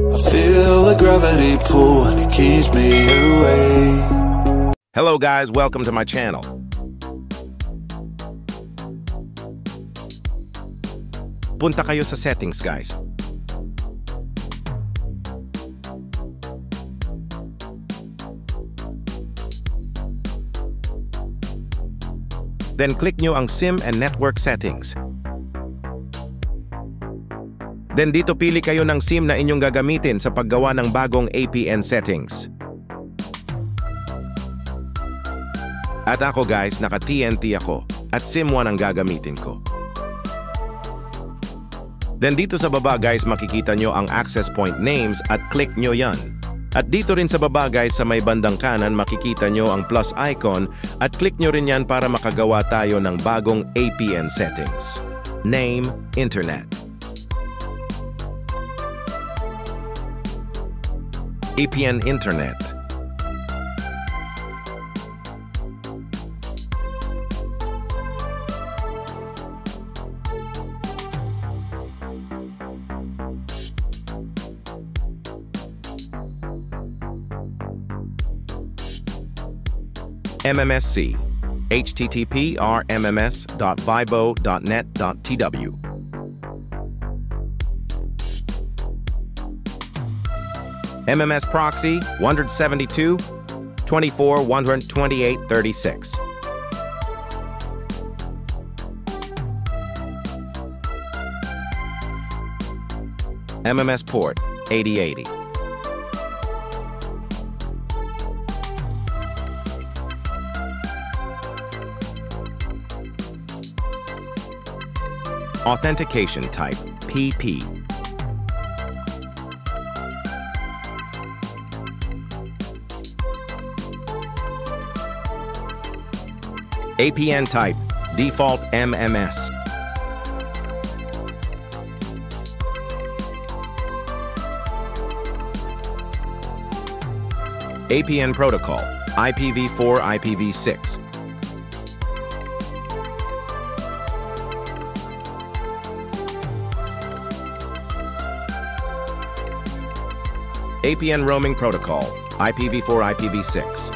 I feel the gravity pull and it keeps me away. Hello guys, welcome to my channel. Punta kayo sa settings guys. Then click nyo ang SIM and network settings. Then dito pili kayo ng SIM na inyong gagamitin sa paggawa ng bagong APN settings. At ako guys, naka TNT ako at SIM1 ang gagamitin ko. Then dito sa baba guys, makikita nyo ang access point names at click nyo yan. At dito rin sa baba guys, sa may bandang kanan, makikita nyo ang plus icon at click nyo rin yan para makagawa tayo ng bagong APN settings. Name, Internet. APN Internet. MMSC, http://rmms.vibo.net.tw. MMS proxy 172.24.128.36. MMS port 8080. Authentication type PP. APN type default MMS. APN protocol IPv4 IPv6. APN roaming protocol IPv4 IPv6.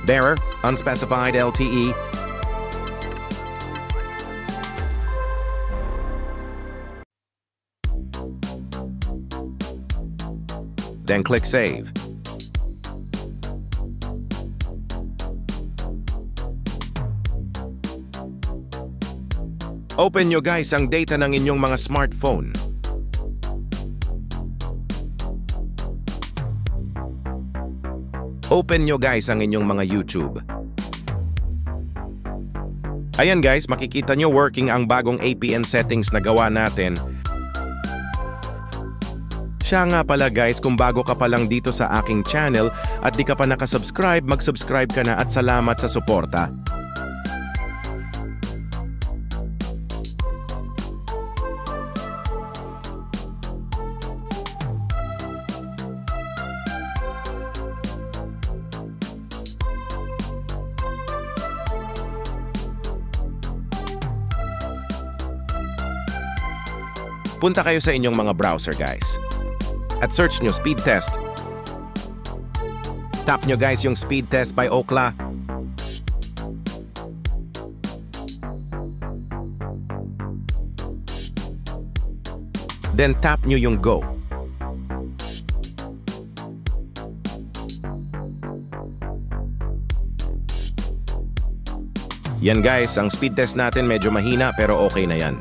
Bearer, unspecified LTE. Then click Save. Open nyo guys ang data ng inyong mga smartphone. Open nyo guys ang inyong mga YouTube. Ayan guys, makikita nyo working ang bagong APN settings na gawa natin. Siya nga pala guys, kung bago ka pa lang dito sa aking channel at di ka pa nakasubscribe, mag-subscribe ka na at salamat sa suporta. Punta kayo sa inyong mga browser guys. At search nyo speed test. Tap nyo guys yung speed test by Ookla. Then tap nyo yung go. Yan guys, ang speed test natin medyo mahina pero okay na yan.